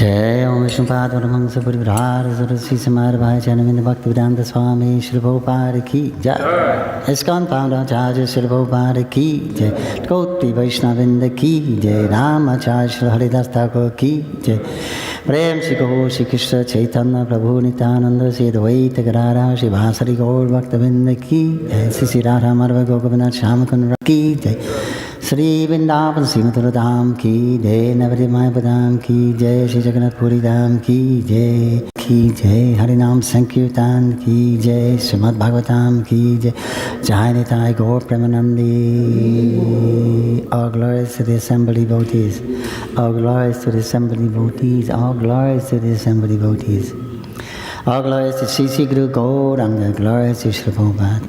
Jai Om Vishnupada Paramahansa Parivrara Saraswati Samadhavaya Janamindra Bhaktivedanta Swami Shri Prabhupada Ki Jai. ISKCON Founder Acharya Shri Prabhupada Ki Jai. Koti Vaishnavinda Ki Jai. Ramacharya Shri Haridas Thakur Ki Jai. Prem Shri Gaur Shri Krishna Chaitanya Prabhu Nityananda Shri Advaita Gadadhara Shri Vasari Gaur Bhaktavinda Ki Jai. Sri Radha Madhava Gokavinath Shyamakundra Ki Jai. Shri Vrindavan Sri Mathura Dham Ki Jai. Navadip Mayapur Ki Jai. Shri Jagannath Puri Dham Ki Jai. Ki Jai. Harinam Sankirtan Ki Jai. Shrimad Bhagavatam Ki Jai. Jai Nitai Gaur Premanandi. All glories to the assembled devotees. All glories to the assembled devotees. All glories to the assembled devotees. All glories to Sri Guru Gauranga. Glories to Shri Prabhupada.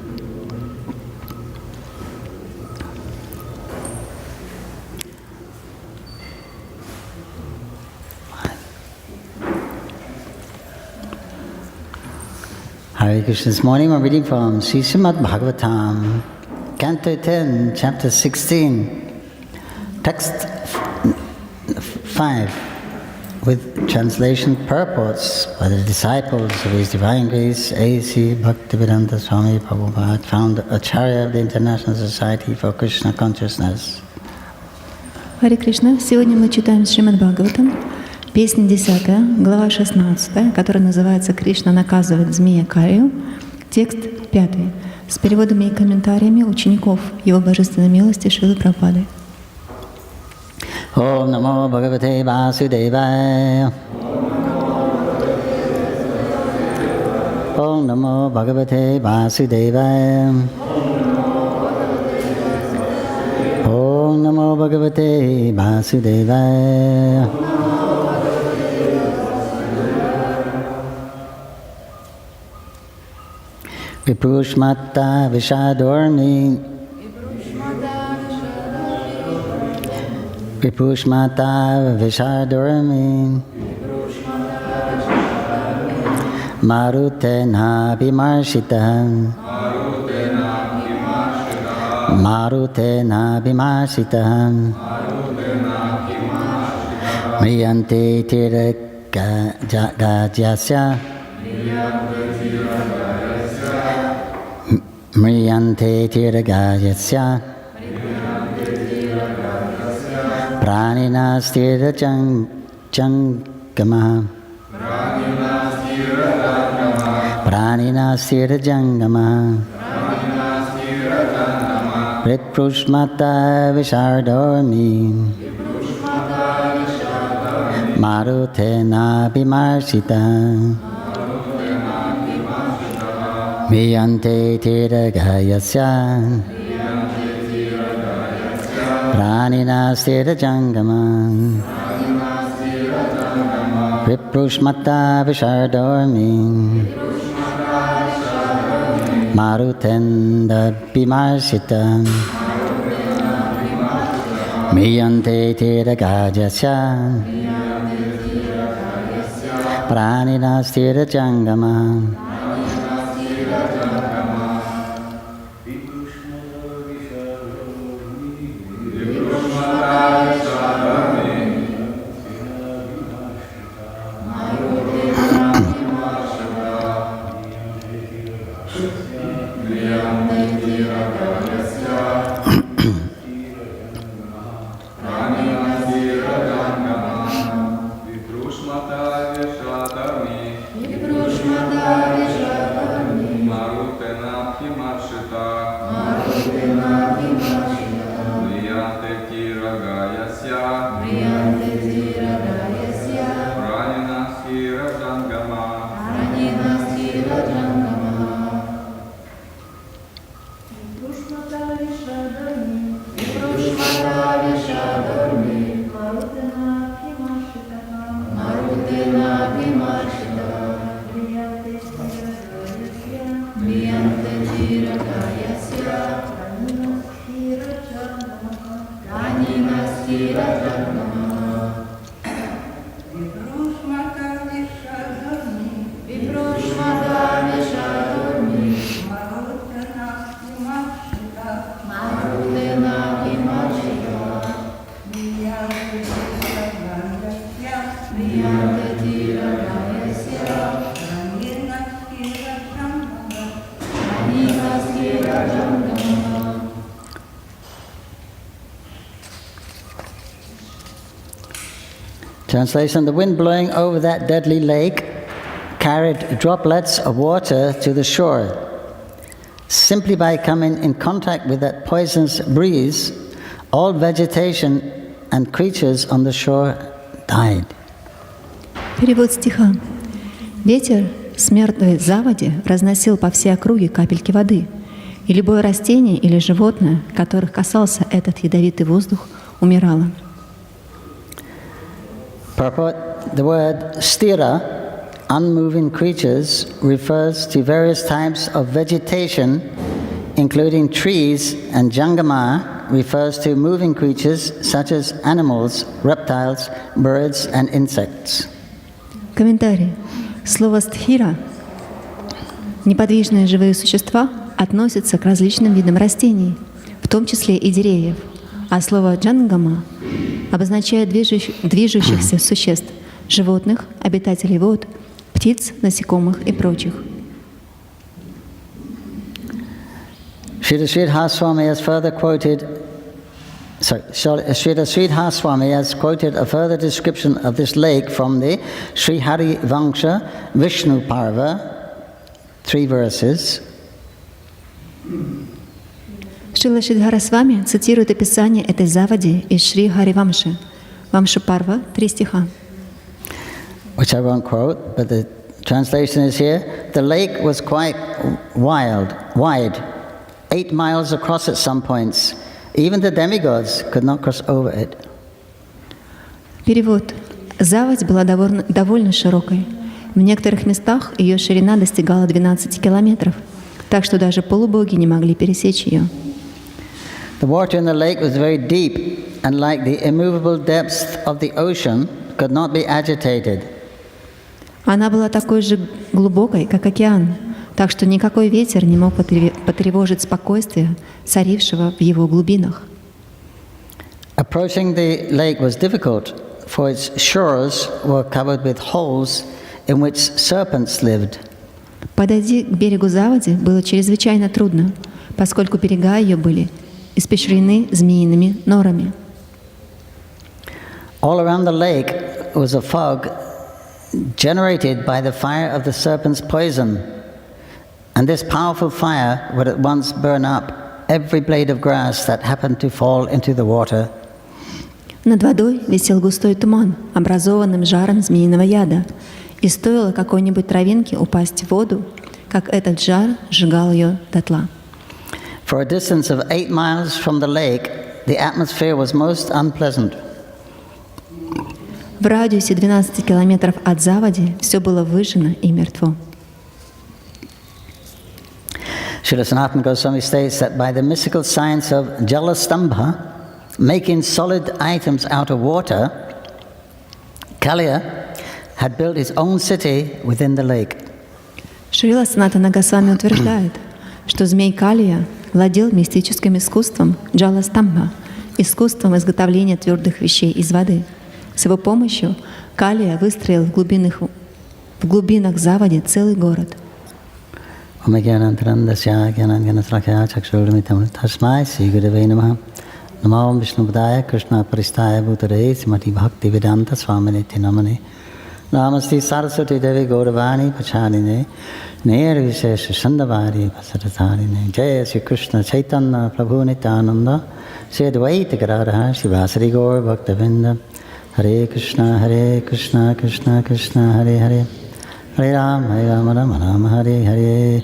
Hare Krishna. This morning we're reading from Shrimad Bhagavatam, Canto 10, Chapter 16, Text 5, with translation purports by the disciples of His Divine Grace A.C. Bhaktivedanta Swami Prabhupada, founder Acharya of the International Society for Krishna Consciousness. Харе Кришна. Сегодня мы читаем Шримад Бхагаватам, песня 10, глава 16, которая называется «Кришна наказывает змея Карию», текст 5, с переводами и комментариями учеников Его Божественной Милости Шрилы Прабхупады. Om Namo Bhagavate Vasudevaya. Om Namo Bhagavate Vasudevaya. Om Namo Bhagavate Vasudevaya. Viprushmata Vishadormi. Viprushmata Vishadormi. Marutena Bimarshita. Marutena Bimarshita. Mriyante Tiragajasya. Mriyante Tiragajasya. Pranina Stira Jangama. Pranina Stira Jangama. Viprushmata Vishardormi. Marutena Bimarshita. Mriyante Tiragajasya. Pranina Stira Jangama. Viprushmata Vishardormi. Marutenda Bimarshita. Mriyante Tiragajasya. Pranina Stira Jangama. Translation: the wind blowing over that deadly lake carried droplets of water to the shore. Simply by coming in contact with that poisonous breeze, all vegetation and creatures on the shore died. Перевод стиха. Ветер с мертвой заводи разносил по всей округе капельки воды, и любое растение или животное, которых касался этот ядовитый воздух, умирало. Purport: the word stira, unmoving creatures, refers to various types of vegetation, including trees, and jangama refers to moving creatures such as animals, reptiles, birds, and insects. Комментарий. Слово «стхира» — неподвижные живые существа — относится к различным видам растений, в том числе и деревьев, а слово «джангама» обозначает движущихся существ, животных, обитателей вод, птиц, насекомых и прочих. Srila Sridhar Swami has further quoted Srila Sridhar Swami has quoted a further description of this lake from the Sri Hari Vangsha Vishnu Parva, 3 verses. Шрила Шридхара Свами цитирует описание этой заводи из Шри Хари Вамши, Вамша Парва, 3 стиха. Which I won't quote, but the translation is here. The lake was quite wide, 8 miles across at some points. Even the demigods could not cross over it. Перевод. Заводь была довольно широкой. В некоторых местах ее ширина достигала 12 километров, так что даже полубоги не могли пересечь ее. The water in the lake was very deep, and like the immovable depths of the ocean, could not be agitated. Она была такой же глубокой, как океан, так что никакой ветер не мог потревожить спокойствие, царившего в его глубинах. Approaching the lake was difficult, for its shores were covered with holes in which serpents lived. Подойти к берегу заводи было чрезвычайно трудно, поскольку берега ее были испещрены змеиными норами. All around the lake was a fog generated by the fire of the serpent's poison, and this powerful fire would at once burn up every blade of grass that happened to fall into the water. Над водой висел густой туман, образованным жаром змеиного яда, и стоило какой-нибудь травинке упасть в воду, как этот жар сжигал ее дотла. For a distance of 8 miles from the lake, the atmosphere was most unpleasant. В радиусе 12 километров от заводи все было выжжено и мертво. Srila Sanatana Goswami states that by the mystical science of Jalastambha, making solid items out of water, Kaliya had built his own city within the lake. Шрила Санатана Госвами утверждает, что змей Калия владел мистическим искусством Джаластамбха, искусством изготовления твердых вещей из воды. С его помощью Калия выстроил в глубинах заводи целый город. Namo Vishnu Padaya Krishna Paristaya Bhutare Srimati Bhakti Vedanta Swaminiti Namane Namaste Saraswati Devi Gauravani Pacharine Nirvishesha Shandavari Pasaratarine Jaya Sri Krishna Chaitanya Prabhu Nityananda Sri Advaita Gadadhara Shivasari Gaur Bhaktavinda Hare Krishna Krishna Krishna Hare Hare Hare Rama Rama Hare Hare.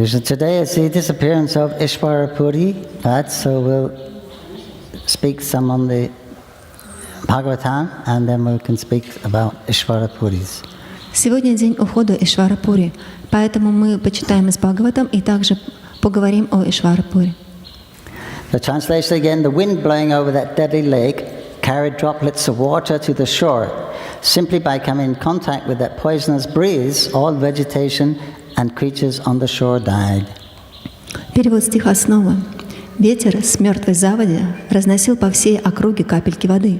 So today is the disappearance of Ishvara Puri, so we'll speak some on the Bhagavatam, and then we can speak about Ishvara Puris. Сегодня день ухода Ишвара Пури, поэтому мы почитаем из Бхагаватам и также поговорим о Ишвара Пури. The translation again: the wind blowing over that deadly lake carried droplets of water to the shore. Simply by coming in contact with that poisonous breeze, all vegetation and creatures on the shore died. Перевод стиха снова. Ветер с мертвой заводи разносил по всей округе капельки воды,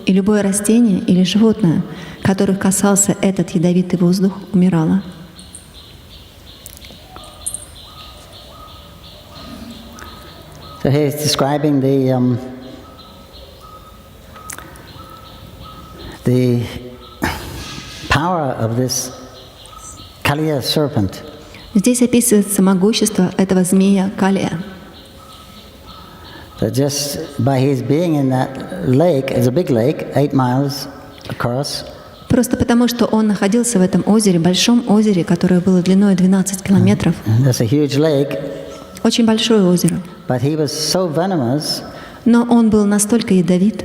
и любое растение или животное, которых касался этот ядовитый воздух, умирало. So here he's describing the power of this Kaliya serpent. Здесь описывается могущество этого змея Калия. That just by his being in that lake, it's a big lake, 8 miles across. Просто потому, что он находился в этом озере, большом озере, которое было длиной 12 километров. That's a huge lake. Очень большое озеро. But he was so venomous. Но он был настолько ядовит,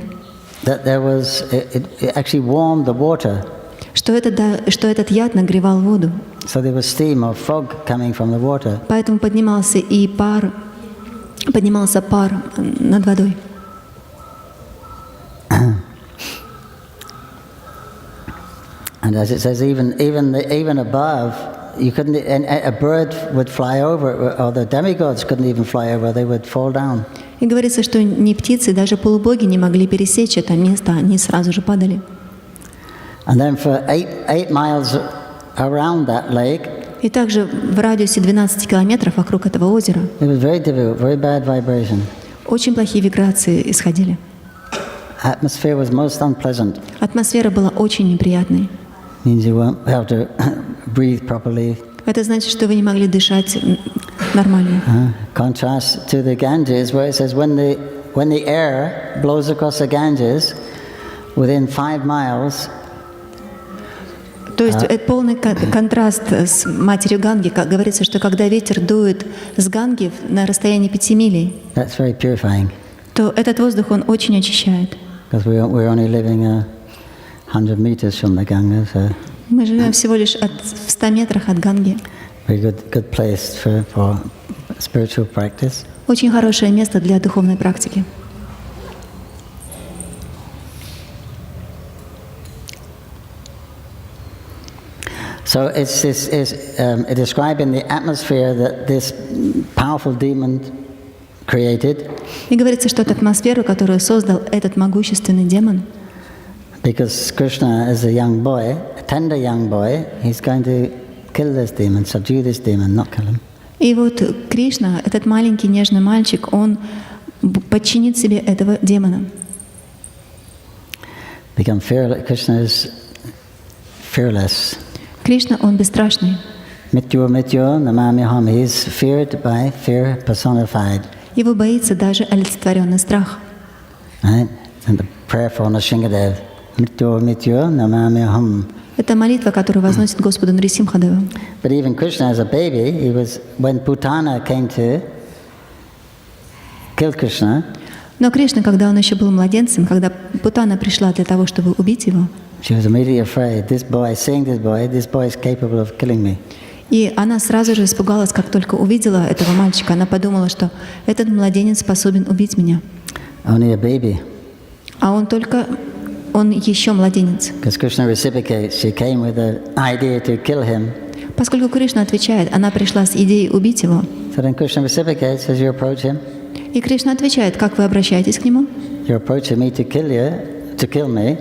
That there was, it actually warmed the water. что этот яд нагревал воду. So there was steam or fog coming from the water. Поэтому поднимался пар над водой. And as it says, even above, you couldn't. A bird would fly over, or the demigods couldn't even fly over; they would fall down. И говорится, что ни птицы, даже полубоги не могли пересечь это место, они сразу же падали. And then for 8 miles around that lake, И также в радиусе 12 километров вокруг этого озера it was very difficult, very bad vibration. очень плохие вибрации исходили. Atmosphere was most unpleasant. Атмосфера была очень неприятной. Means you won't have to breathe properly. Это значит, что вы не могли дышать нормально. Contrast to the Ganges, where it says when the air blows across the Ganges, within 5 miles. То есть это полный контраст с матерью Ганги. Как говорится, что когда ветер дует с Ганги на расстоянии 5 милей, That's very purifying. то этот воздух, он очень очищает. Because we're only living 100 meters from the Ganga, so Мы живем всего лишь в 100 метрах от Ганги. very good place for spiritual practice. Очень хорошее место для духовной практики. So it's describing the atmosphere that this powerful demon created. И говорится, что это атмосферу, которую создал этот могущественный демон. Because Krishna, as a young boy, a tender young boy, he's going to kill this demon, subdue this demon, not kill him. И вот Кришна, этот маленький нежный мальчик, он подчинит себе этого демона. Become fearless. Krishna is fearless. Кришна, он бесстрашный. Mityo namamyaham. He is feared by fear personified. Его боится даже олицетворенный страх. Right? And the prayer for Nrsimhadev. Mityo namamyaham. Это молитва, которую возносит Господу Нрисимхадеву. But even Krishna as a baby, he was, when Putana came to kill Krishna, Но Кришна, когда он еще был младенцем, когда Путана пришла для того, чтобы убить его, she was immediately afraid. This boy is capable of killing me. и она сразу же испугалась, как только увидела этого мальчика. Она подумала, что этот младенец способен убить меня. Only a baby. А он еще младенец. Because Krishna reciprocates, she came with the idea to kill him. Поскольку Кришна отвечает, она пришла с идеей убить его. So then Krishna reciprocates as you approach him. И Кришна отвечает, как вы обращаетесь к нему? You're approaching me to kill me.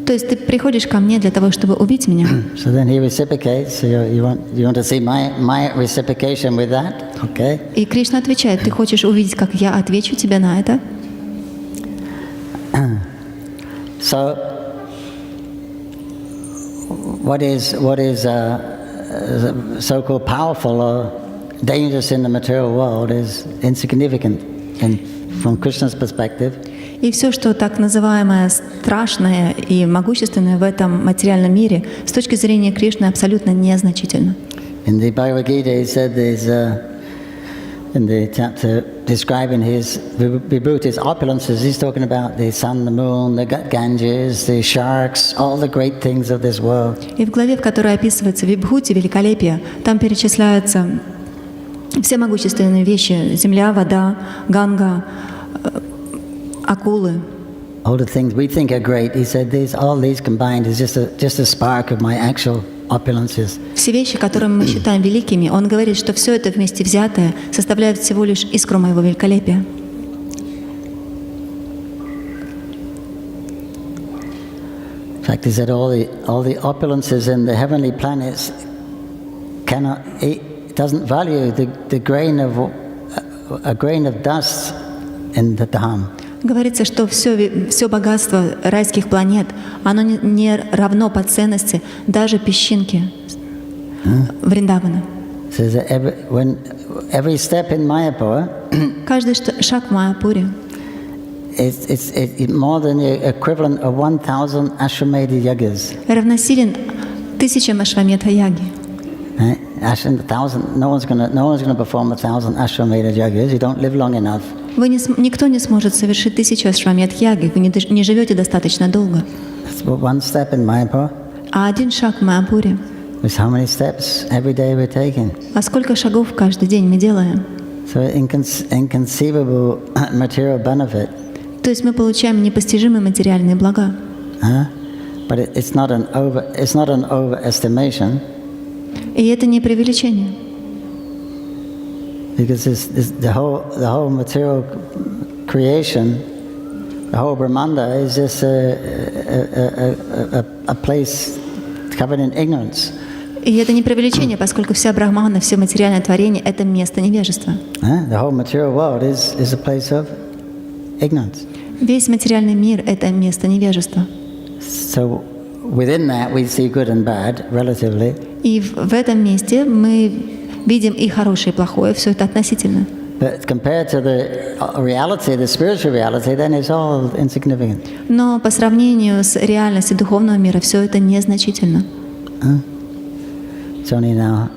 То есть ты приходишь ко мне для того, чтобы убить меня. So then he reciprocates. So you want to see my reciprocation with that? Okay. И Кришна отвечает, ты хочешь увидеть, как я отвечу тебе на это? So what is so-called powerful or dangerous in the material world is insignificant from Krishna's perspective. И все, что так называемое страшное и могущественное в этом материальном мире, с точки зрения Кришны, абсолютно незначительно. In the Bhagavad Gita, he said in the chapter describing his Vibhuti's opulences, he's talking about the sun, the moon, the Ganges, the sharks, all the great things of this world. И в главе, в которой описывается Вибхути, великолепие, там перечисляются все могущественные вещи: земля, вода, Ганга, акулы. All the things we think are great, he said, all these combined is just a spark of my actual opulences. Все вещи, которые мы считаем великими, он говорит, что все это вместе взятое составляет всего лишь искру моего великолепия. In fact, he said all the opulences in the heavenly planets doesn't value a grain of dust in the Dham. Говорится, что все богатство райских планет, оно не равно по ценности даже песчинки Вриндавана. So every step in Mayapur Каждый шаг в Майяпуре it's more than the equivalent of 1,000 Ashwamedha yagas. равносилен 1000 Ашвамедха яги. Right? No one's going to perform 1,000 Ashwamedha yagas. You don't live long enough. Никто не сможет совершить 1000 Ашвамедх яги. Вы не живете достаточно долго. That's one step in Mayapur. А один шаг в Майяпуре. With how many steps every day we're taking? А сколько шагов каждый день мы делаем? So inconceivable material benefit. То есть мы получаем непостижимые материальные блага. But it's not an overestimation. И это не преувеличение. Because the whole material creation, the whole Brahmanda is just a place covered in ignorance. И это не преувеличение, поскольку вся брахмана, все материальное творение — это место невежества. The whole material world is a place of ignorance. Весь материальный мир — это место невежества. So within that we see good and bad relatively. И в этом месте мы видим и хорошее, и плохое, все это относительно. But compared to the reality, the spiritual reality, then it's all insignificant. Но по сравнению с реальностью духовного мира все это незначительно. It's only in our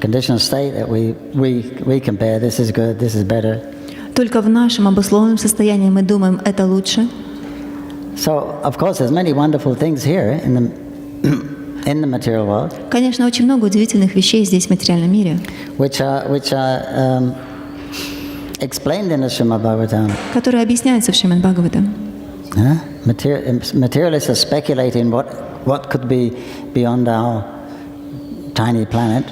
conditional state that we compare. This is good. This is better. Только в нашем обусловленном состоянии мы думаем, это лучше. So, of course, there's many wonderful things here in the material world. Конечно, очень много удивительных вещей здесь в материальном мире, which are explained in the Shrimad Bhagavatam. которые объясняются в Шримад Бхагаватам. Materialists are speculating what could be beyond our tiny planet.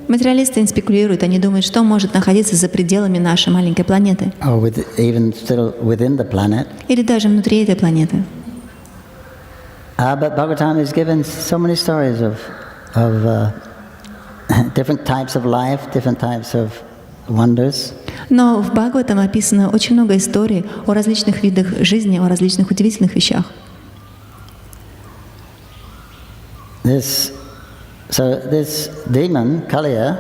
Материалисты спекулируют, они думают, что может находиться за пределами нашей маленькой планеты. Or even still within the planet. Или даже внутри этой планеты. But Bhagavatam is given so many stories of different types of life, different types of wonders. Но в Бхагаватам описано очень много историй о различных видах жизни, о различных удивительных вещах. This demon, Kaliya,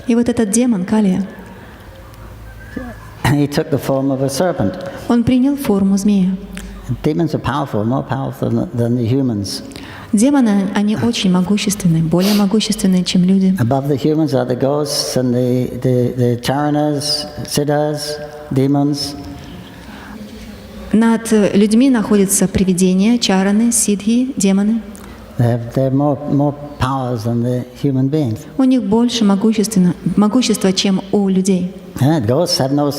И вот этот демон, Калия, he took the form of a serpent. он принял форму змея. Demons are powerful, more powerful than the humans. Демоны, они очень могущественны, более могущественны, чем люди. Above the humans are the ghosts and the charanas, siddhas, demons. Над людьми находятся привидения, чараны, сидхи, демоны. They have more powers than the human beings. У них больше могущества, чем у людей. Ghosts have no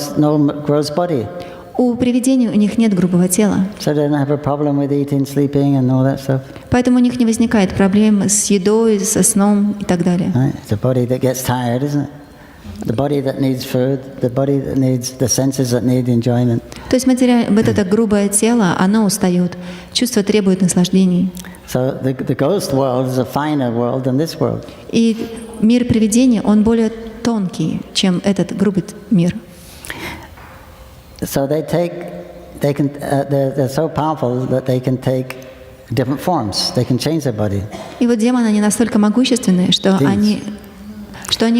gross body. У привидений у них нет грубого тела. So they don't have a problem with eating, sleeping and all that stuff. Поэтому у них не возникает проблем с едой, со сном и так далее. It's a body that gets tired, isn't it? The body that needs food, the body that needs the senses that need enjoyment. То есть вот это грубое тело, оно устает, чувство требует наслаждений. So the ghost world is a finer world than this world. И мир привидений, он более тонкий, чем этот грубый мир. So they're so powerful that they can take different forms. They can change their body. И вот демоны, они настолько могущественные, что они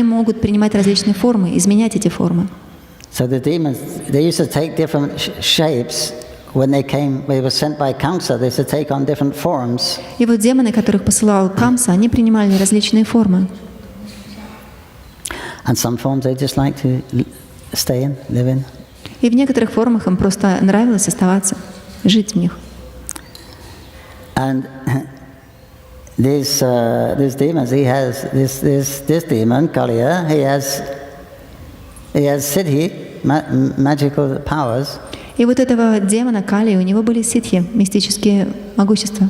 могут принимать различные формы, изменять эти формы. So the demons, they used to take different shapes. When they were sent by Kamsa, they used to take on different forms. И вот демоны, которых посылал Камса, они принимали различные формы. And some forms they just like to stay in, live in. И в некоторых формах им просто нравилось оставаться, жить в них. And this demons, he has this demon Kaliya. He has siddhi, magical powers. И вот этого демона Кали, у него были ситхи, мистические могущества.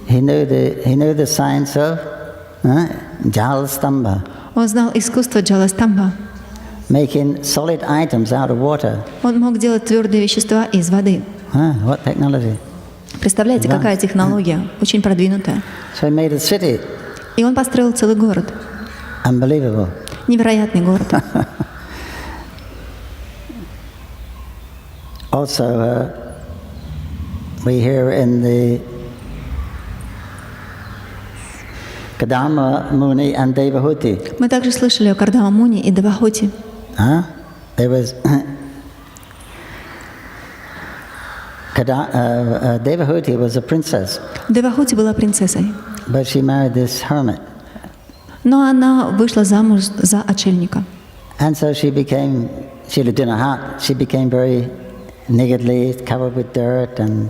He knew the science of Jalastamba. Он знал искусство Джаластамба. Making solid items out of water. Он мог делать твердые вещества из воды. What technology? Представляете, какая технология, очень продвинутая. So he made a city. И он построил целый город. Unbelievable. Невероятный город. Also, we hear in the Kadama Muni and Devahuti. Мы также слышали о Кардама Муни и Девахути. There was Devahuti was a princess, Девахути была принцессой, but she married this hermit, но она вышла замуж за отшельника. and so she lived in a hut. She became very niggardly, covered with dirt, and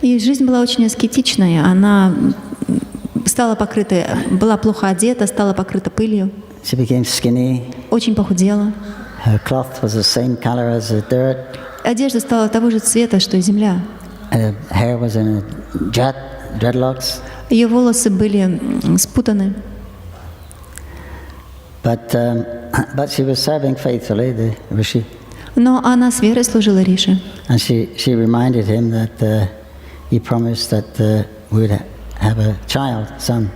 И жизнь была очень аскетичная. Она была плохо одета, стала покрыта пылью, she became skinny. очень похудела. Her cloth was the same color as the dirt. Одежда стала того же цвета, что и земля. Her hair was in dreadlocks. Ее волосы были спутаны. But she was serving faithfully the rishi, Но она с верой служила Риши. and she reminded him that he promised that we would have a child, son.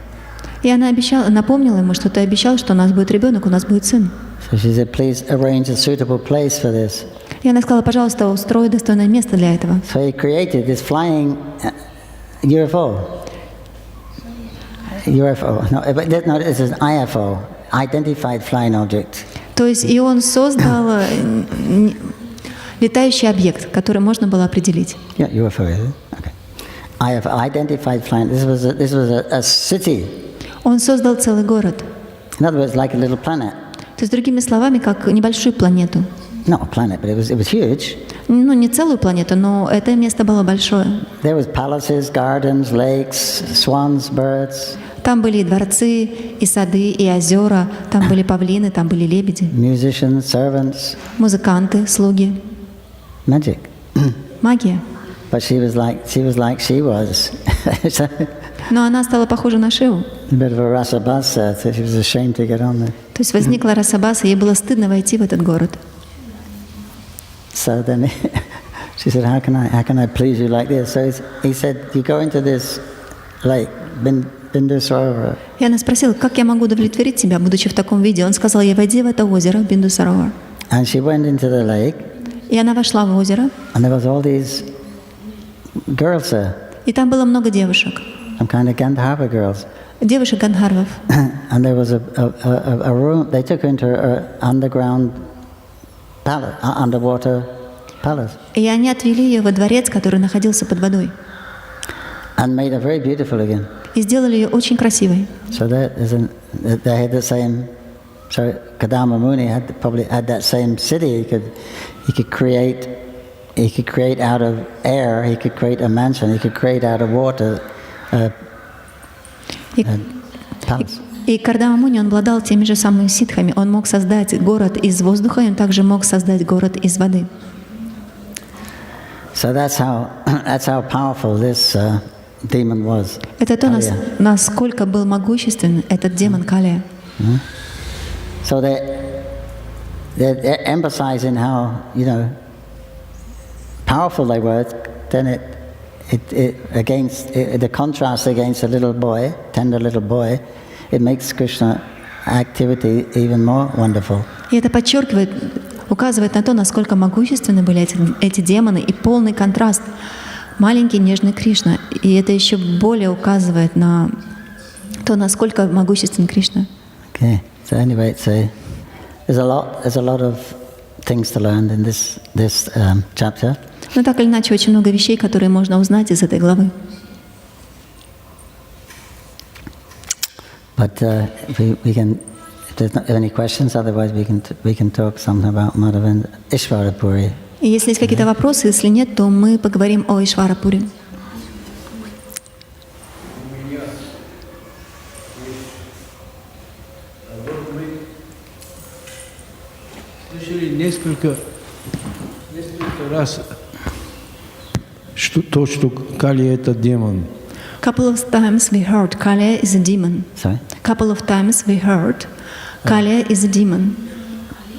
И она напомнила ему, что ты обещал, что у нас будет ребенок, у нас будет сын. So she said, please arrange a suitable place for this. И она сказала, пожалуйста, устрой достойное место для этого. So he created this flying UFO. No, this is an IFO, identified flying object. То есть и он создал летающий объект, который можно было определить. Yeah, UFO, is it? Okay. IFO, identified flying. This was a city. Он создал целый город. In other words, like a little planet. То есть, другими словами, как небольшую планету. Not a planet, but it was huge. Ну, не целую планету, но это место было большое. There was palaces, gardens, lakes, swans, birds. Там были и дворцы, и сады, и озера, там были павлины, там были лебеди. Musicians, servants. Музыканты, слуги. Magic. Магия. But she was like she was. So, Но она стала похожа на Шиву. a bit of a rasabasa, so she was ashamed to get on there. То есть возникла расабаса, ей было стыдно войти в этот город. So then she said, how can I please you like this? So he said, you go into this lake, Bindusarova. И она спросила, как я могу удовлетворить тебя, будучи в таком виде? Он сказал ей, войди в это озеро, Биндусаровар. And she went into the lake. И она вошла в озеро. And there was all these girls there. И там было много девушек. Some kind of Gandharva girls. Девушек Гандхарвов. And there was a room. They took her into an underground palace, underwater palace. И они отвели ее во дворец, который находился под водой. And made her very beautiful again. И сделали ее очень красивой. So they had the same. So Kadama Muni probably had that same city. He could create out of air. He could create a mansion. He could create out of water a palace. И Кардама Муни, он обладал теми же самыми ситхами. Он мог создать город из воздуха, и он также мог создать город из воды. So that's how powerful this demon was. Это то, насколько был могущественен этот демон Калия. So they're emphasizing how, powerful they were. Then the contrast against a little boy, tender little boy, it makes Krishna activity even more wonderful. И это указывает на то, насколько могущественны были эти демоны, и полный контраст. Маленький нежный Кришна. И это еще более указывает на то, насколько могуществен Кришна. Okay. So anyway, there's a lot of things to learn in this chapter. Но так или иначе, очень много вещей, которые можно узнать из этой главы. But we can, if there's not any questions, otherwise we can talk something about Madhavendra Ishvarapuri. И если есть какие-то вопросы, если нет, то мы поговорим о Ишварапуре. Слышали несколько раз, что Кали — это демон. Couple of times we heard Kaliya is a demon. Sorry? Couple of times we heard Kaliya is a demon.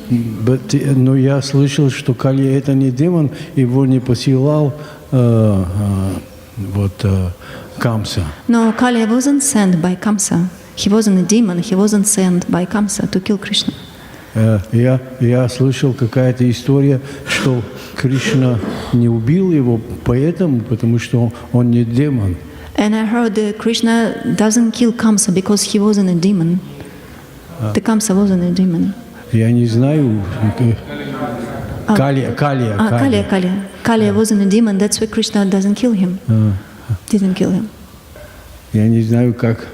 Но я слышал, что Кали — это не демон, его не посылал Камса. No, Kaliya wasn't sent by Kamsa. He wasn't a demon. He wasn't sent by Kamsa to kill Krishna. Я слышал какая-то история, что Кришна не убил его поэтому, потому что он не демон. And I heard that Krishna doesn't kill Kamsa because he wasn't a demon. The Kamsa wasn't a demon. Я не знаю. Калия. Kaliya wasn't a demon. That's why Krishna doesn't kill him. Didn't kill him. Я не знаю, как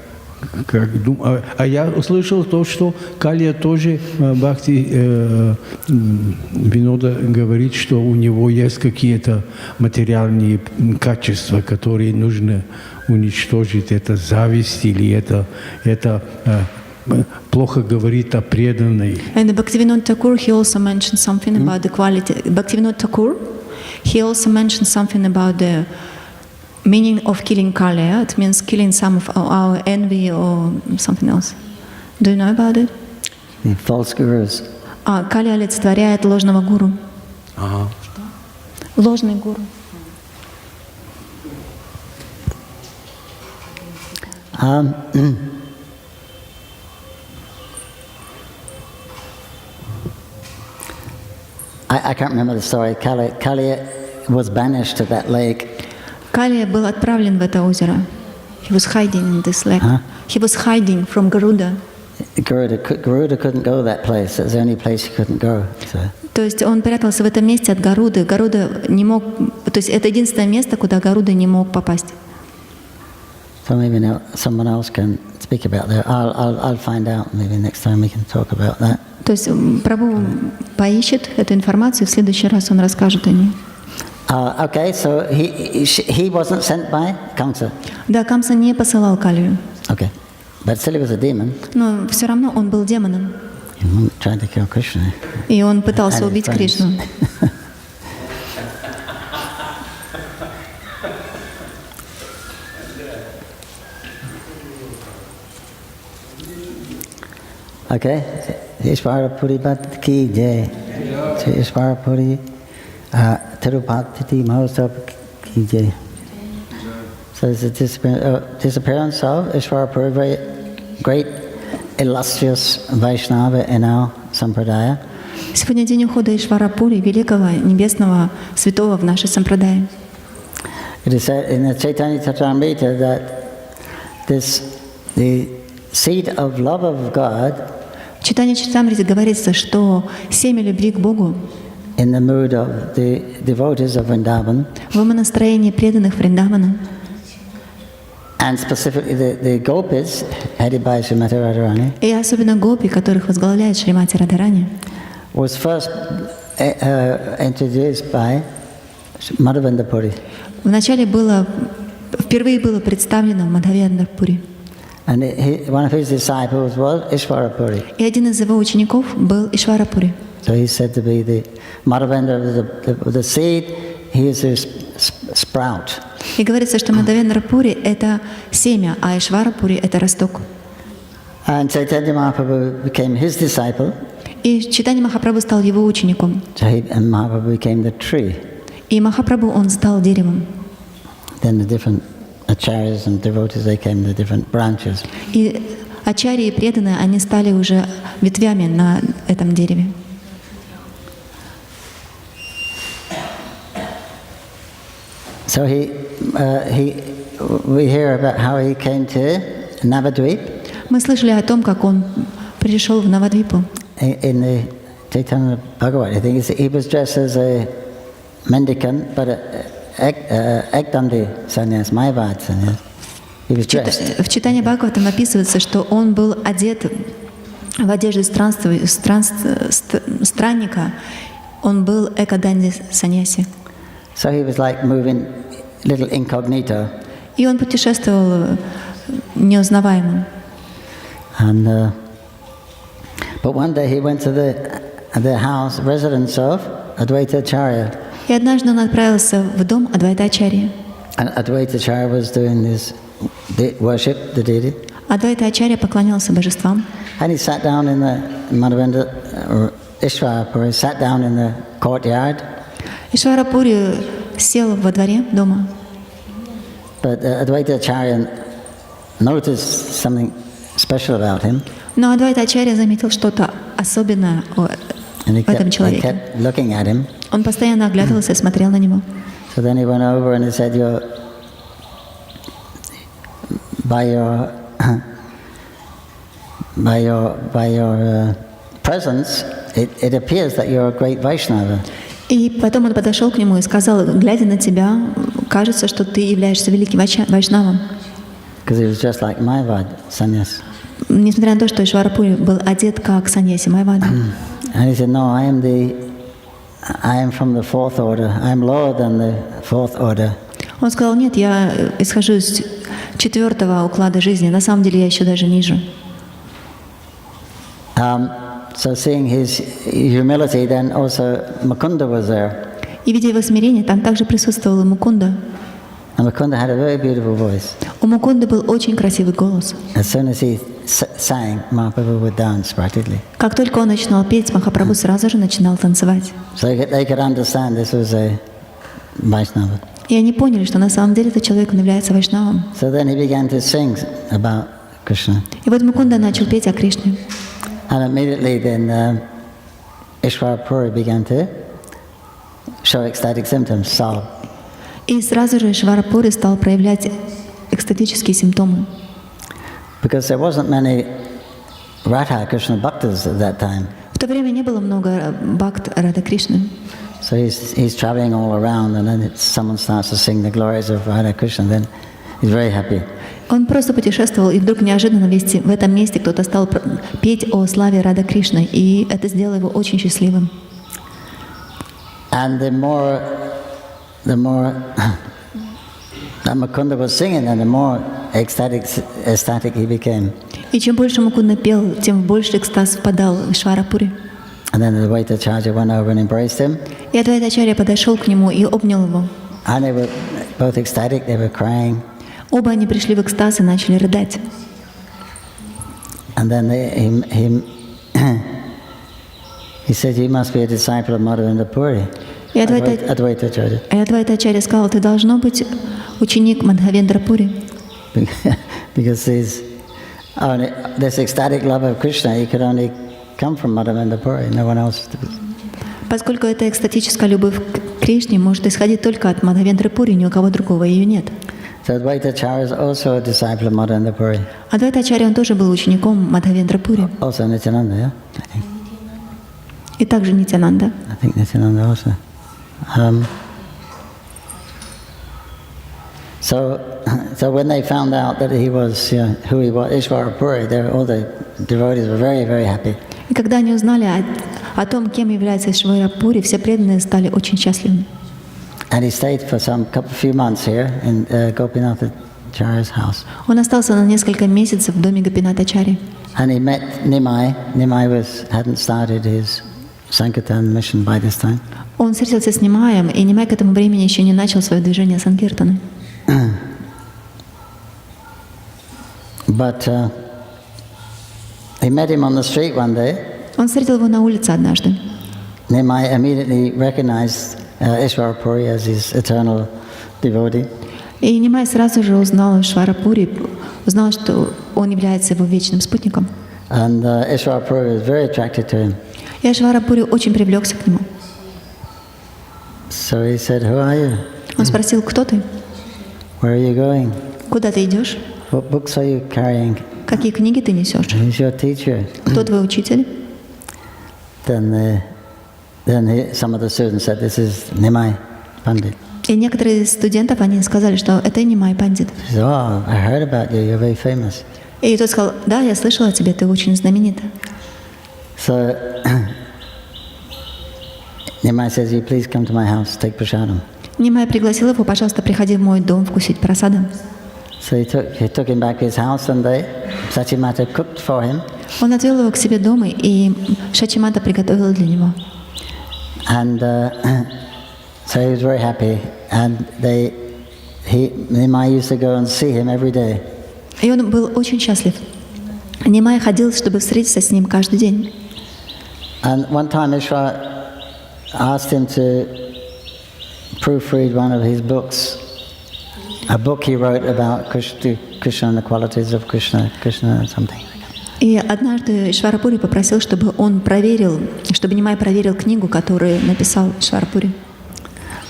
думаю. А я услышал то, что Калия тоже Бхакти Винода говорит, что у него есть какие-то материальные качества, которые нужно уничтожить. Это зависть или это плохо говорит о преданной. And Bhaktivinoda Thakur, he also mentioned something about the quality. Bhaktivinoda Thakur, he also mentioned something about the meaning of killing Kaliya. It means killing some of our envy or something else. Do you know about it? The false gurus. Калия олицетворяет ложного гуру. Ложный гуру. I can't remember the story. Kaliya was banished to that lake. Калия был отправлен в это озеро. He was hiding in this lake. He was hiding from Garuda. Garuda couldn't go that place. It was the only place he couldn't go. So. То есть он прятался в этом месте от Гаруды. Гаруда не мог, то есть это единственное место, куда Гаруда не мог попасть. So maybe now someone else can speak about that. I'll find out. Maybe next time we can talk about that. То есть Прабху поищет эту информацию, в следующий раз он расскажет о ней. Okay, so he wasn't sent by Kamsa. Да, Камса не посылал Калию. Okay, but still he was a demon. Но все равно он был демоном. He tried to kill Krishna. И он пытался убить Кришну. Okay, Ishvara Puri Bhat Ki Jai. Ishvara Puri Tirupati Mahotsav Ki Jai. So it's the disappearance of Ishvara Puri, very great, illustrious Vaishnava in our Sampradaya. Сегодня день ухода Ишварапури, великого небесного святого в нашей сампрадае. It is said in the Caitanya-charitamrita that the seed of love of God В Чайтанья-чаритамрите говорится, что семя любви к Богу in the mood of the devotees of Vrindavan, в умонастроении преданных Вриндавана, and specifically the gopis headed by Srimati Radharani, и особенно гопи, которых возглавляет Шримати Радхарани, was first introduced by Madhavendra Puri. вначале впервые было представлено в Мадхавендра-пури. And one of his disciples was Ishvara Puri. И один из его учеников был Ишварапури. So he's said to be the Madhavendra of the seed, he is the sprout. И говорится, что Мадхавендра-пури — это семя, а Ишварапури — это росток. And Caitanya-Mahaprabhu became his disciple. И Чайтанья Махапрабху стал его учеником. And Mahaprabhu became the tree. И Махапрабху, он стал деревом. Then the different acharyas and devotees, they came the different branches. И ачарьи и преданные, они стали уже ветвями на этом дереве. So we hear about how he came to Navadvip. Мы слышали о том, как он пришел в Навадвипу. In the Caitanya Bhagavatam, I think he was dressed as a mendicant, but Ekdandi sannyas, Mayavad sannyas. He was dressed. В Чайтанья Бхагаватам описывается, что он был одет в одежду странника. Он был Экаданди саньяси. So he was like moving little incognito. И он путешествовал неузнаваемым. And but one day he went to the house, residence of Advaita Acharya. И однажды он отправился в дом Адвайта-ачарьи. And Advaita Acharya was doing this worship, the deity. Адвайта-ачарья поклонялся божествам. And he sat down in the Madhavendra, Ishvarapuri sat down in the courtyard. Ишварапури сел во дворе дома. But Advaita Acharya noticed something special about him. Но Адвайта-ачарья заметил что-то особенное And he в этом kept человеке. looking at him. Он постоянно оглядывался и смотрел на него. So then he went over and he said, by your presence, it appears that you're a great Vaishnava. И потом он подошел к нему и сказал, глядя на тебя, кажется, что ты являешься великим вайшнавом. Because he was just like Mayavad, sannyas. Несмотря на то, что Ишварапури был одет как саньяси Майавада. And he said, no, I am from the fourth order. I am lower than the fourth order. Он сказал, нет, я исхожу из 4-го уклада жизни. На самом деле я еще даже ниже. So seeing his humility, then also Mukunda was there. И видя его смирение, там также присутствовал и Мукунда. And Mukunda had a very beautiful voice. У Мукунды был очень красивый голос. As soon as he sang, Mahaprabhu would dance practically. Как только он начинал петь, Махапрабху сразу же начинал танцевать. So they could understand this was a Vaishnava. И они поняли, что на самом деле этот человек он является вайшнавом. So then he began to sing about Krishna. И вот Мукунда начал петь о Кришне. And immediately then Ishwarapuri began to show ecstatic symptoms, sob. И сразу же Ишварапури стал проявлять экстатические симптомы. Because there wasn't many Radha Krishna bhaktas at that time. В то время не было много бхакт Рада Кришны. So he's traveling all around, and then someone starts to sing the glories of Radha Krishna, then he's very happy. Он просто путешествовал, и вдруг неожиданно в этом месте кто-то стал петь о славе Рада Кришны, и это сделало его очень счастливым. And the more that Mukunda was singing, and the more ecstatic he became. И чем больше Мукунда пел, тем в больше экстаз впадал в Ишварапури. And then the Advaita-acharya went over and embraced him. И Адвайта-ачарья подошел к нему и обнял его. And they were both ecstatic, they were crying. Оба они пришли в экстаз и начали рыдать. And then he said, you must be a disciple of Madhavendra Puri. И Адвайта-ачарья сказал, ты должно быть ученик Мадхавендра Пури. Because this ecstatic love of Krishna, he could only come from Madhavendra Puri, no one else. Поскольку эта экстатическая любовь к Кришне может исходить только от Мадхавендры Пури, ни у кого другого ее нет. So Advaita-acharya is also a disciple of Madhavendra Puri. Адвайта-ачарья, он тоже был учеником Мадхавендры Пури. Also Nityananda, yeah? И также Нитянанда. I think Nityananda also. So when they found out that he was, who he was, Ishwarapuri, all the devotees were very, very happy. И когда они узнали о том, кем является Ишварапури, все преданные стали очень счастливыми. And he stayed for few months here in Gopinath-acharya's house. Он остался на несколько месяцев в доме Гопинатачари. And he met Nimai. Nimai hadn't started his Sankirtan mission by this time. Он встретился с Нимаем, и Нимай к этому времени еще не начал свое движение Санкиртаны. But he met him on the street one day. Он встретил его на улице однажды. Nimai immediately recognized Ishwarapuri as his eternal devotee. И Нимай сразу же узнал Ишварапури, узнал, что он является его вечным спутником. And Ishwarapuri was very attracted to him. И Ишварапури очень привлекся к нему. So he said, "Who are you? Он спросил, кто ты? Where are you going? Куда ты идешь? What books are you carrying? Какие книги ты несешь? Who's your teacher?" Кто твой учитель? Then some of the students said, "This is Nimai Pandit." И некоторые из студентов, они сказали, что это Нимай Пандит. He said, "Oh, I heard about you. You're very famous." И тот сказал, да, я слышал о тебе, ты очень знаменита. So Nimai says, "You please come to my house, take prasadam." Нимай пригласил его, пожалуйста, приходи в мой дом вкусить прасадам. So he took him back to his house, and Sachimata cooked for him. Он отвел его к себе дома, и Шачимата приготовила для него. And so he was very happy, and Nimai used to go and see him every day. И он был очень счастлив. Нимай ходил, чтобы встретиться с ним каждый день. And one time Ishwar asked him to proofread one of his books, a book he wrote about Krishna and the qualities of Krishna or something. И однажды Шварапури попросил, чтобы он проверил, чтобы Нимай проверил книгу, которую написал Шварапури.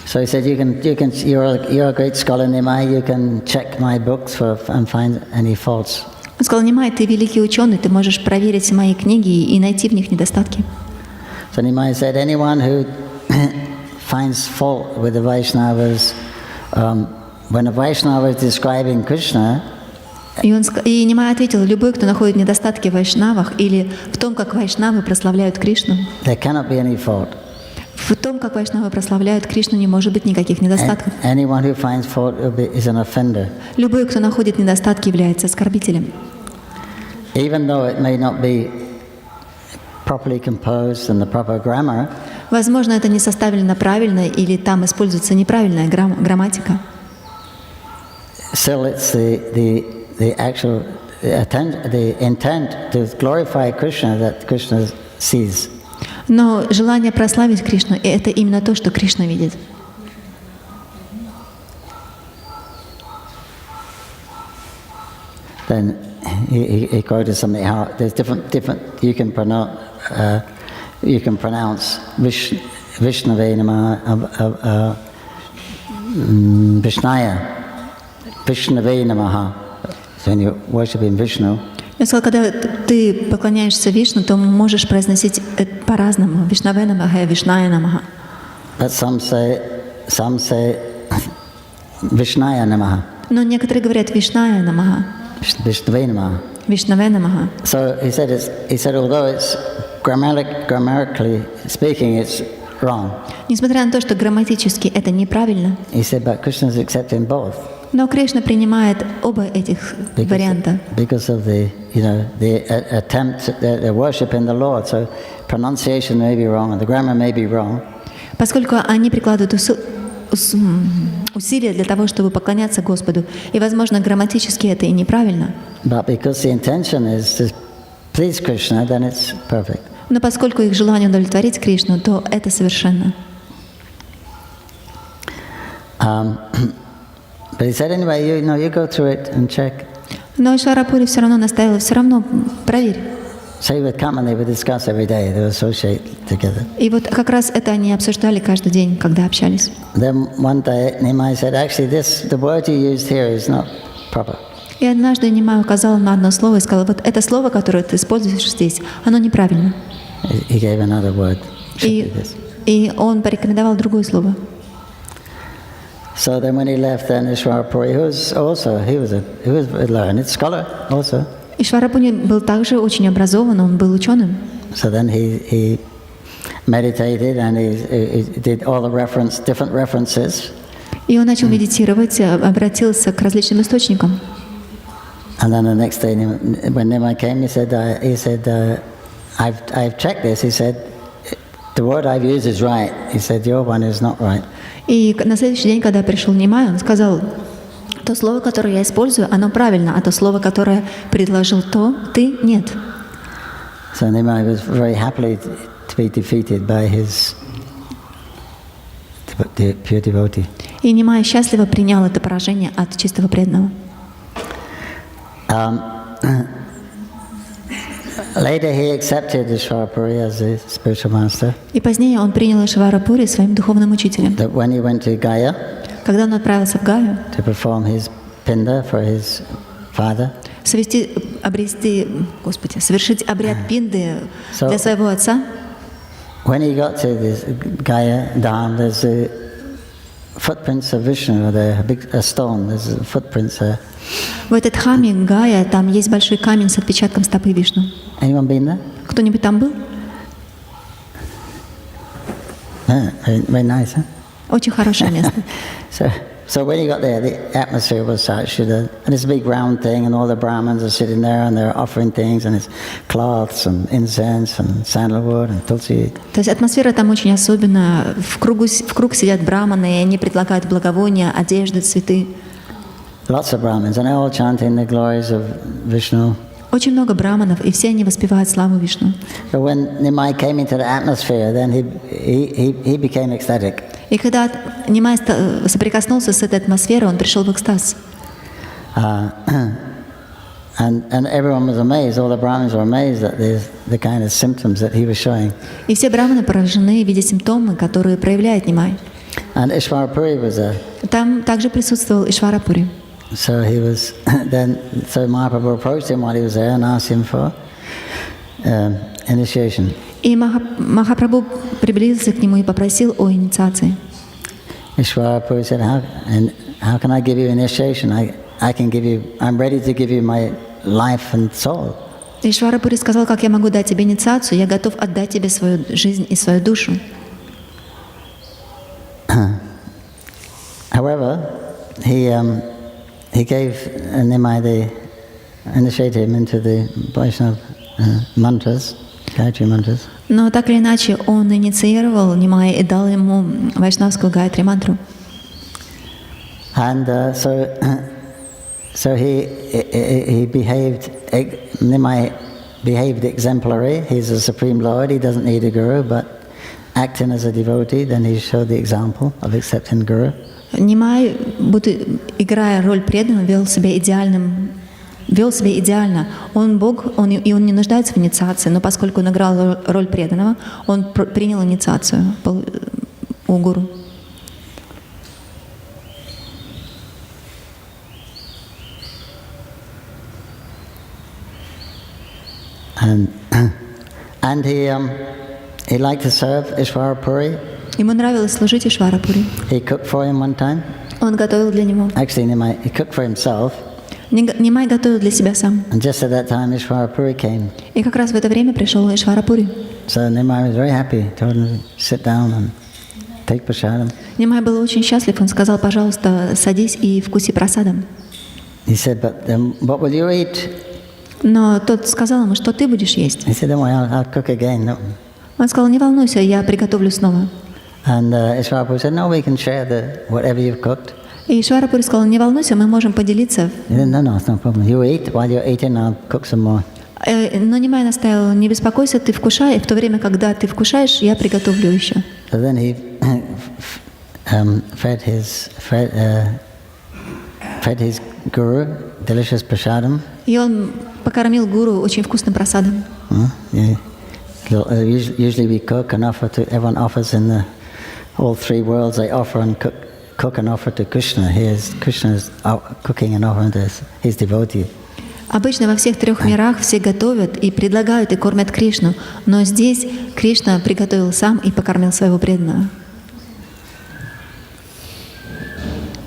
So he said, you're a great scholar, Nimai, you can check my books and find any faults. Он сказал: Нимай, ты великий ученый, ты можешь проверить мои книги и найти в них недостатки. So Nimai said, anyone who finds fault with the Vaishnavas, when a Vaishnava is describing Krishna, И Нимай ответил: любой, кто находит недостатки в вайшнавах или в том, как вайшнавы прославляют Кришну, there cannot be any fault. в том, как вайшнавы прославляют Кришну, не может быть никаких недостатков. Anyone who finds fault is an offender. Любой, кто находит недостатки, является оскорбителем. Even though it may not be properly composed in the proper grammar, Возможно, это не составлено правильно или там используется неправильная грамматика. still it's the actual the intent to glorify Krishna that Krishna sees. Но желание прославить Кришну — это именно то, что Кришна видит. Then he quoted something how there's different you can pronounce Vishnave Namaha, Vishnave Namaha. So when you're worshiping Vishnu, Я сказала, когда ты поклоняешься Вишну, то можешь произносить это по-разному. Вишнаве намаха, Вишная намаха. but some say Vishnaya Namaha, Но некоторые говорят Вишная намаха, Vishnave Namaha. Вишнаве намаха. So he said although it's grammatically speaking it's wrong, Несмотря на то, что грамматически это неправильно, he said, but Krishna's accepting both. но Кришна принимает оба этих варианта. Because of the attempt, the worship in the Lord. So pronunciation may be wrong, and the grammar may be wrong. Поскольку они прикладывают усилия для того, чтобы поклоняться Господу, и, возможно, грамматически это и неправильно, But because the intention is to please Krishna, then it's perfect. но поскольку их желание удовлетворить Кришну, то это совершенно. But he said anyway, you go through it and check. Но Шварапури все равно наставил, все равно проверь. Say with Kaman, they would discuss every day. They would associate together. И вот как раз это они обсуждали каждый день, когда общались. Then one day Nimai said, actually, the word you used here is not proper. И однажды Нимай указал на одно слово и сказал: вот это слово, которое ты используешь здесь, оно неправильно. He gave another word. И он порекомендовал другое слово. So then when he left, then Ishwarapuri, he was a learned scholar also. И Шварапури был также очень образован, он был ученым. So then he meditated and he did all the different references. И он начал медитировать, обратился к различным источникам. And then the next day, when Nimai came, he said, I've checked this. He said, the word I've used is right. He said, your one is not right. И на следующий день, когда пришел Нимай, он сказал: то слово, которое я использую, оно правильно, а то слово, которое предложил ты нет. So Nimai was very happy to be defeated by his pure devotee. И Нимай счастливо принял это поражение от чистого преданного. Later he accepted Ishwarapuri as a spiritual master. И позднее он принял Шварапури своим духовным учителем. That when he went to Gaya, когда он отправился в Гаю, to perform his pinda for his father, совершить обряд пинды для своего отца. When he got to this Gaya Dham, there's the footprints of Vishnu there, a stone. There's footprints there. В этот хаме Гая там есть большой камень с отпечатком стопы Вишну. Anyone been there? Кто-нибудь там был? Very nice, huh? Очень хорошее место. So when he got there, the atmosphere was such, and it's a big round thing, and all the Brahmins are sitting there, and they're offering things, and it's cloths, and incense, and sandalwood, and tulsi. То есть атмосфера там очень особенная. В круг сидят браманы, и они предлагают благовония, одежды, цветы. Lots of Brahmins, and they're all chanting the glories of Vishnu. Очень много браманов, и все они воспевают славу Вишну. So when Nimai came into the atmosphere, then he became ecstatic. И когда Нимай соприкоснулся с этой атмосферой, он пришел в экстаз. And everyone was amazed, all the Brahmins were amazed at the kind of symptoms that he was showing. И все браманы поражены, видя симптомы, которые проявляет Нимай. And Ishwarapuri was there. Там также присутствовал Ишварапури. So he was so Mahaprabhu approached him while he was there and asked him for initiation. И Махапрабху приблизился к нему и попросил о инициации. Ishwarapuri said, how can I give you initiation? I'm ready to give you my life and soul. Ишварапури сказал, как я могу дать тебе инициацию, я готов отдать тебе свою жизнь и свою душу. However, he gave Nimai initiated him into the Vaishnava mantras, Gayatri mantras. Но так или иначе он инициировал Нимая и дал ему вайшнавскую Гайатри мантру. And so he behaved. Nimai behaved exemplary. He's a supreme lord. He doesn't need a guru, but acting as a devotee, then he showed the example of accepting guru. Нимай, будто играя роль преданного, вел себя идеально. Он Бог, он не нуждается в инициации, но поскольку он играл роль преданного, он принял инициацию у гуру. And he liked to serve Ishwarapuri. Ему нравилось служить Ишварапури. He cooked for him one time. Он готовил для него. Actually, he cooked for himself. Нимай готовил для себя сам. And just at that time, Ishwarapuri came. И как раз в это время пришел Ишварапури. So Nimai was very happy. Told him to sit down and take prasadam. Нимай был очень счастлив. Он сказал, пожалуйста, садись и вкуси прасадам. He said, but what will you eat? Но тот сказал ему, что ты будешь есть. He said, don't worry, I'll cook again. No. Он сказал, не волнуйся, я приготовлю снова. And Ishwarapuri said, no, we can share whatever you've cooked. И Ишварапури сказал, не волнуйся, мы можем поделиться. He said, no, it's no problem. You eat. While you're eating, I'll cook some more. Но Нимай наставил, не беспокойся, ты вкушай, и в то время, когда ты вкушаешь, я приготовлю еще. So then he fed his guru delicious prasadam. И он покормил гуру очень вкусным прасадом. Usually we cook and offer to, everyone offers in all three worlds, they offer and cook and offer to Krishna. Krishna is cooking and offering to his devotee. Обычно во всех трех мирах все готовят и предлагают и кормят Кришну, но здесь Кришна приготовил сам и покормил своего преданного.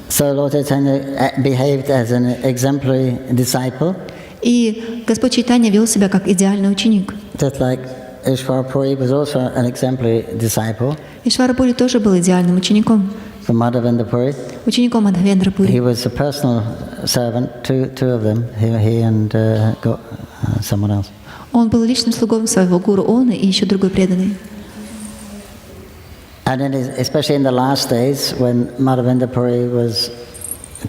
So Lord Chaitanya behaved as an exemplary disciple. И Господь Чайтанья вел себя как идеальный ученик. Just like Ishwarapuri was also an exemplary disciple. Ишварапури тоже был идеальным учеником. From Madhavendra-puri. Учеником Мадхавендра-пури. He was a personal servant, two of them, he and someone else. Он был личным слугой своего гуру, он и еще другой преданный. And especially in the last days, when Madhavendra-puri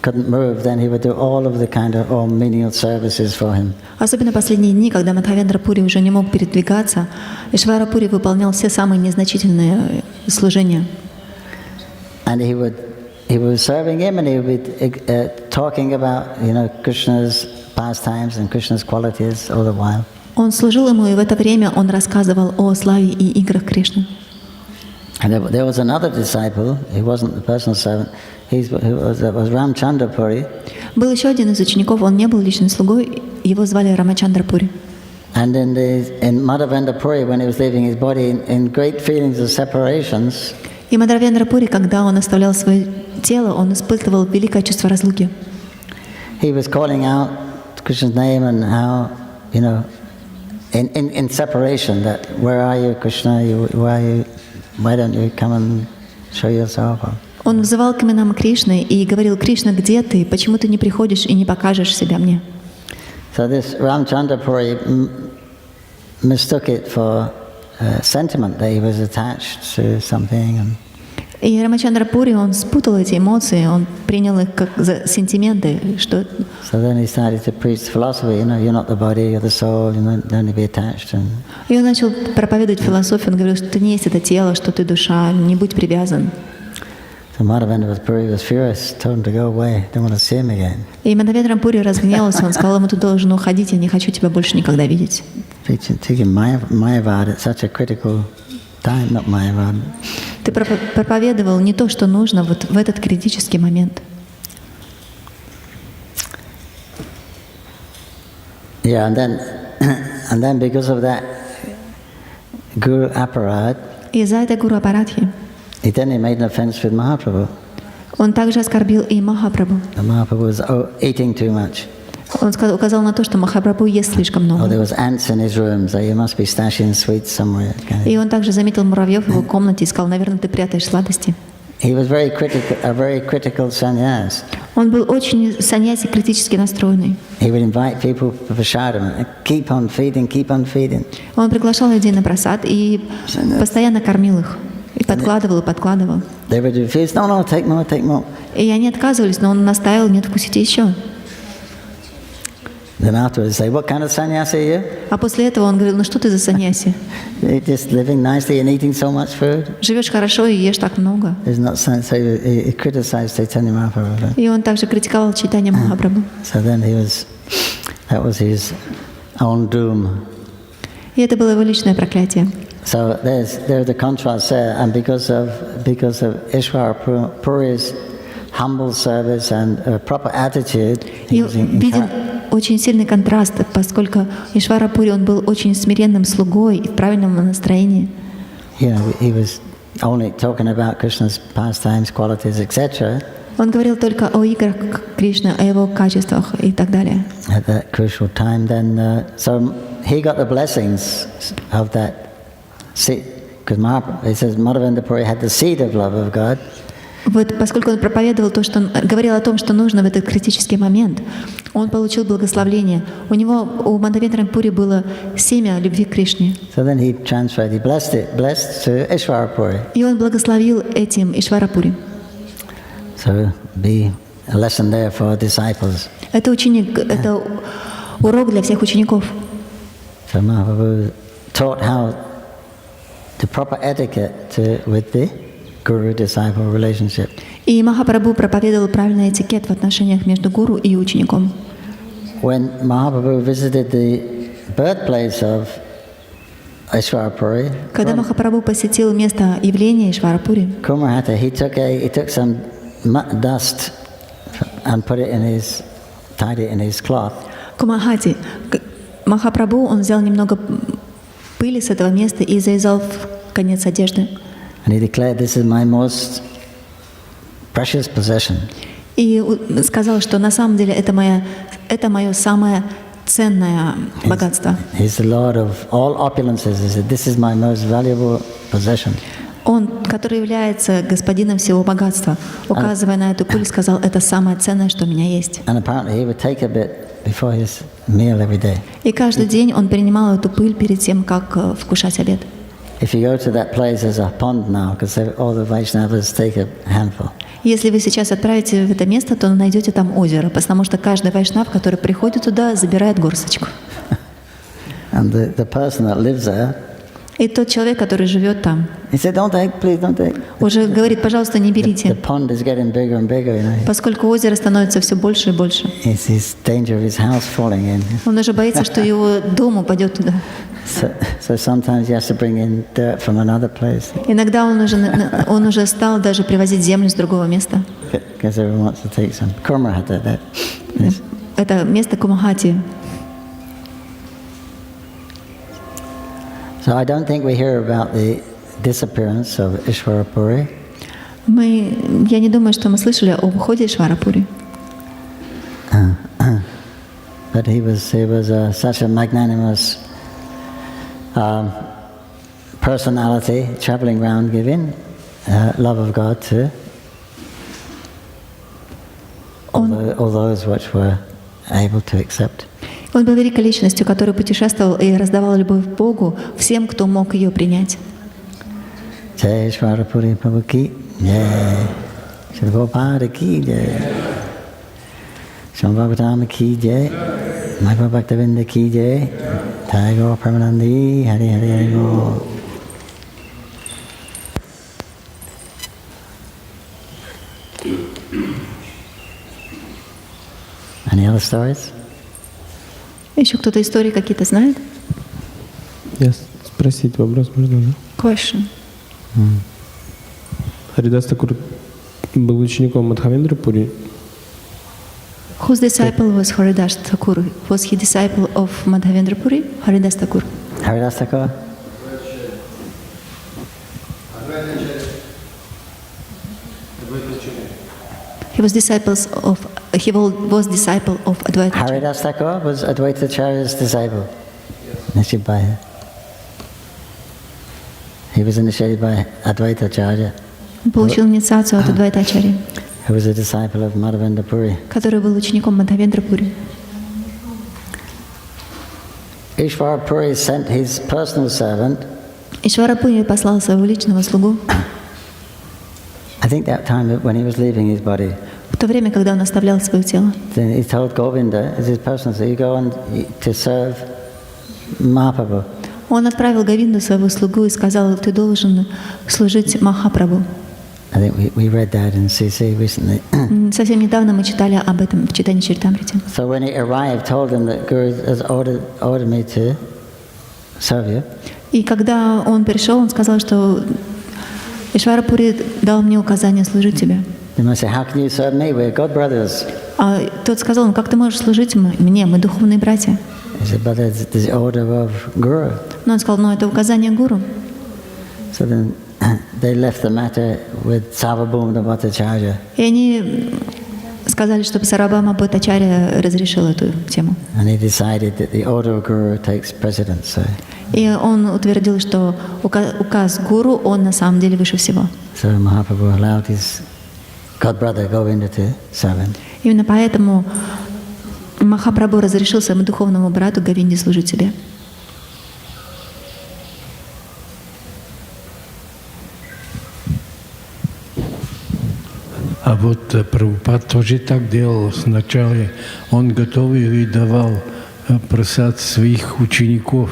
couldn't move, then he would do all of the kind of menial services for him. Особенно последние дни, когда Мадхавендра-пури уже не мог передвигаться, Ишварапури выполнял все самые незначительные служения. And he was serving him, and he would be talking about, Krishna's pastimes and Krishna's qualities all the while. Он служил ему, и в это время он рассказывал о славе и играх Кришны. And there was another disciple. He wasn't the personal servant. It was Ramchandra-puri. Был еще один из учеников. Он не был личным слугой. Его звали Рамачандра-пури. And in Madhavendra-puri, when he was leaving his body, in great feelings of separations. И Мадхавендра-пури, когда он оставлял свое тело, он испытывал великое чувство разлуки. He was calling out Krishna's name and how, in separation, that where are you, Krishna? Where are you? Why don't you come and show yourself? Он взывал к именам Кришны и говорил: Кришна, где ты? Почему ты не приходишь и не покажешь себя мне? So this Ramchandra-puri mistook it for sentiment, that he was attached to something. И Рамачандра-пури, он спутал эти эмоции, он принял их как за сентименты, что. So then he started to preach philosophy. You're not the body, you're the soul. Don't be attached. И он начал проповедовать философию. Он говорил, что ты не есть это тело, что ты душа, не будь привязан. So Madhavendra Puri was furious, told him to go away, don't want to see him again. И Мадхавендра Пури разгневался, он сказал ему: ты должен уходить, я не хочу тебя больше никогда видеть. Taking Mayavad at such a critical time, not Mayavad. Ты проповедовал не то, что нужно вот в этот критический момент. Yeah, and then because of that Guru Aparad, Из-за этой гуру аппаратхи he made an offense with Mahaprabhu. он также оскорбил и Махапрабху. And Mahaprabhu was eating too much. Он указал на то, что Махапрабху ест слишком Oh, there много. was ants in his room, so you must be stashing sweets somewhere. И он также заметил муравьев в его комнате и сказал: наверное, ты прятаешь сладости. He was a very critical sannyas. Он был очень саньяси, критически настроенный. He would invite people for prasadam, keep on feeding, keep on feeding. Он приглашал людей на просад и постоянно кормил их. И подкладывал, и подкладывал. They would refuse, no, take more, take more. И они отказывались, но он настаивал: нет, вкусите еще. Then afterwards say, what kind of sannyasi are you? А после этого он говорил: ну что ты за саньяси? You're just living nicely and eating so much food. Живешь хорошо и ешь так много. It's not so he criticized Caitanya-Mahaprabhu. И он также критиковал Чайтанья-Махапрабху. So then that was his own doom. И это было его личное проклятие. So there's the contrast there, and because of Ishvara Puri's humble service and proper attitude, he И was виден очень сильный контраст, поскольку Ишвара Пури, он был очень смиренным слугой и в правильном настроении. He was only talking about Krishna's pastimes, qualities, etc. Он говорил только о играх Кришны, о его качествах и так далее. At that crucial time, then so he got the blessings of that seed, because he says Madhavendra Puri had the seed of love of God. Вот поскольку он проповедовал то, что он говорил о том, что нужно в этот критический момент, он получил благословление. У Мадхавендра Пури было семя любви к Кришне. So then he transferred, he blessed to Ishvara Puri. И он благословил этим Ишвара Пури. So be a lesson there for disciples. Это урок для всех учеников. So Mahaprabhu taught how the proper etiquette with the guru-disciple relationship. И Махапрабху проповедовал правильный этикет в отношениях между гуру и учеником. When Mahaprabhu visited the birthplace of Ishvara Puri, Когда Махапрабху посетил место явления Ишвара-Пури, Kumarhata, he took some dust and tied it in his cloth. Кумахати, Махапрабху, он взял немного пыли с этого места и завязал в конец одежды. And he declared, this is my most precious possession. И сказал, что на самом деле это мое самое ценное богатство. He's the Lord of all opulences. He said, this is my most valuable possession. Он, который является господином всего богатства, указывая на эту пыль, сказал: это самое ценное, что у меня есть. And apparently he would take a bit before his meal every day. И каждый день он принимал эту пыль перед тем, как вкушать обед. If you go to that place, there's a pond now, because all the Vaishnavas take a handful. Если вы сейчас отправите в это место, то найдете там озеро, потому что каждый вайшнав, который приходит туда, забирает горсточку. And the person that lives there, И тот человек, который живет там, he said, don't take, please don't take. уже говорит: пожалуйста, не The берите, pond is getting bigger and bigger, you know. поскольку озеро становится все больше и больше. It's his danger of his house falling in. Он уже боится, что его дом упадет туда. So sometimes he has to bring in dirt from another place. Иногда он уже стал даже привозить землю с другого места. Because everyone wants to take some. Kurma had that. Yes. Это место Кумахати. So I don't think we hear about the disappearance of Ishvara Puri. Я не думаю, что мы слышали об уходе Ишвара-Пури. But he was such a magnanimous personality, traveling around giving love of God to all those which were able to accept. Он был великой личностью, который путешествовал и раздавал любовь к Богу всем, кто мог ее принять. Jai Shrimad Prabhu ki jai, Shri Bhagavatam ki jai, Shrimad Bhagavatam ki jai, Mayapur Bhaktavinda ki jai, Thago Pramanandi, Hari Hari Hari Go. Any other stories? Еще кто-то истории какие-то знает? Спросить вопрос можно, да? Question. Харидас Такур был учеником Мадхавендры Пури. Whose disciple was Haridas Thakur? Was he disciple of Madhavendra Puri? Haridas Thakur. Haridas Thakur? He was disciple of Advaita. Haridas Thakur was Advaita Acharya's disciple. Initiated by her. He was initiated by Advaita Acharya, Он получил инициацию от Адвайта-ачарьи, who was a disciple of Madhavendra Puri. который был учеником Мадхавендра Пури. Ishvara Puri sent his personal servant. Ишвара Пури послал своего личного слугу. I think that time when he was leaving his body, В то время, когда он оставлял свое тело, then he told Govinda, as his personal servant, you go on to serve Mahaprabhu. он отправил Говинду, своего слугу, и сказал: ты должен служить Махапрабху. I think we read that in CC recently. Совсем недавно мы читали об этом в Чайтанья-чаритамрите. So when he arrived, told him that Guru has ordered me to serve you. И когда он пришел, он сказал, что Ишвара Пури дал мне указание служить тебе. He must say, how can you serve me? We're God brothers. А тот сказал: ну как ты можешь служить мне? Мы духовные братья. He said, but it's the order of Guru. Но он сказал: ну это указание гуру. So then they left the matter with Sarvabhauma Bhattacharya. И они сказали, чтобы Сарвабхаума Бхаттачарья разрешил эту тему. And he decided that the order of Guru takes precedence. So И он утвердил, что указ гуру, он на самом деле выше всего. Mahaprabhu allowed his god brother Govinda to serve him. Именно поэтому Махапрабху разрешил своему духовному брату Говинде служить себе. А вот Прабхупад тоже так делал сначала. Он готовил и давал просад своих учеников.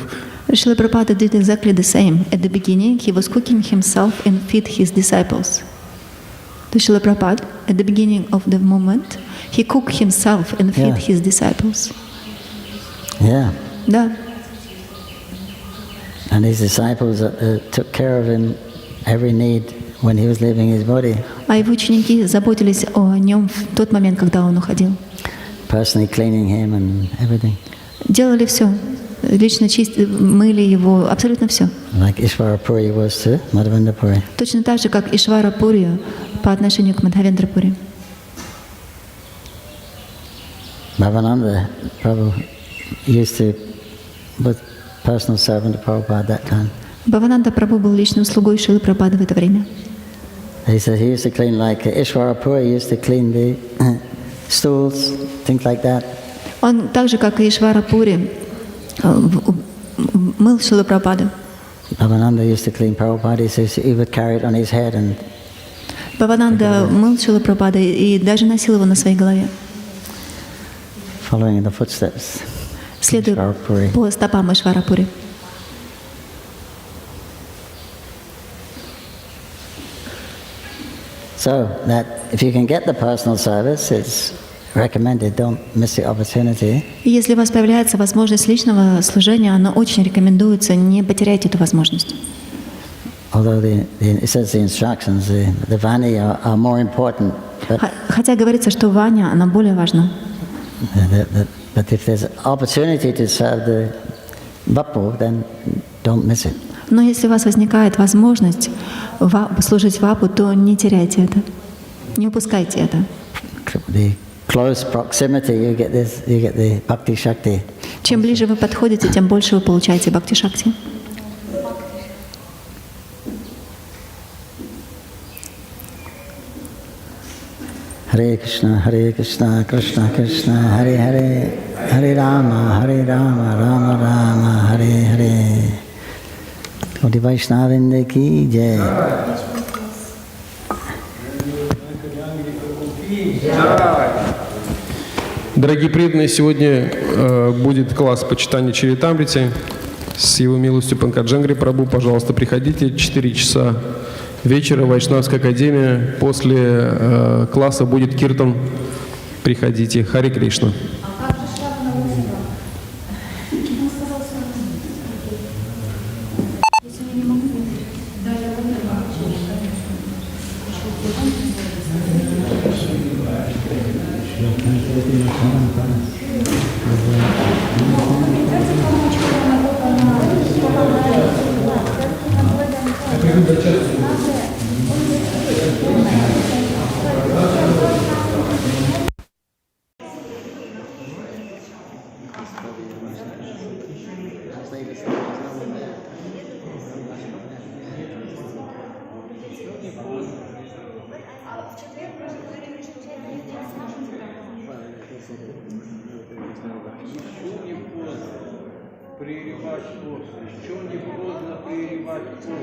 Srila Prabhupada did exactly the same. At the beginning, he was cooking himself and feed his disciples. The Srila Prabhupada, at the beginning of the movement, he cooked himself and feed his disciples. Yeah. Да. And his disciples took care of him every need when he was leaving his body. А его ученики заботились о нем в тот момент, когда он уходил. Personally cleaning him and everything. Делали все. Лично мыли его, абсолютно все. Like Ishvara Puri was to Madhavendra Puri. Точно так же, как Ишвара Пури по отношению к Мадхавендра Пури. Bhavananda Prabhu used to was personal servant of Prabhupada at that time. Бхавананда Прабху был личным слугой Шрилы Прабхупады в это время. He said he used to clean like Ishvara Puri used to clean the stools, things like that. Он так же, как и Ишвара Пури, мыл Шрилу Прабхупаду. Bhavananda used to clean Prabhupada, so he would carry it on his head and. Бхавананда мыл Шрилу Прабхупаду и даже носил его на своей голове. Following in the footsteps. Следуя по стопам Ишвара Пури. So that if you can get the personal service, it's recommended. Don't miss the opportunity. И если у вас появляется возможность личного служения, оно очень рекомендуется, не потеряйте эту возможность. Although it says the instructions, the vani are more important. Хотя говорится, что ваня, она более важна. But if there's opportunity to serve the vapu, then don't miss it. Но если у вас возникает возможность служить вапу, то не теряйте это, не упускайте это. The close proximity, you get the bhakti shakti. Чем ближе вы подходите, тем больше вы получаете бхакти-шакти. Hare Krishna, Krishna Krishna, Hare Hare, Hare Rama, Rama Rama, Hare Hare. Gaudiya Vaishnava ki jai. Дорогие преданные, сегодня будет класс по Чайтанья-чаритамрите с Его Милостью Панкаджангхри Прабhu. Пожалуйста, приходите, 4 часа вечера, Вайшнавская академия. После класса будет киртан приходите. Харе Кришна.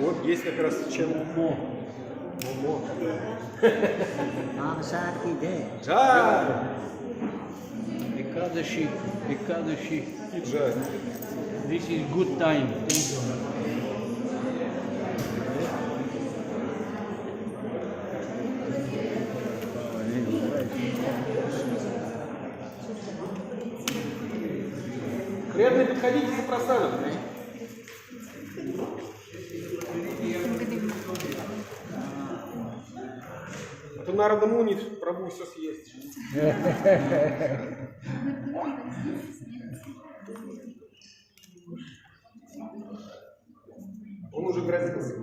Вот есть как раз чем. Ekadashi. This is good time. Преданные, подходите за простаном. А то Нарада Муни, Прабху все съест. Он уже грозился.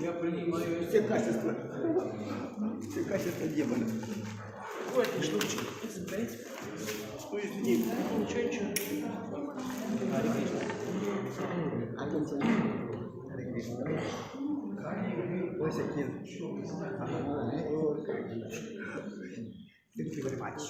Я принимаю все качества демона. Вот эти штучки. Что из людей? Ничего, ничего. Thank you very much.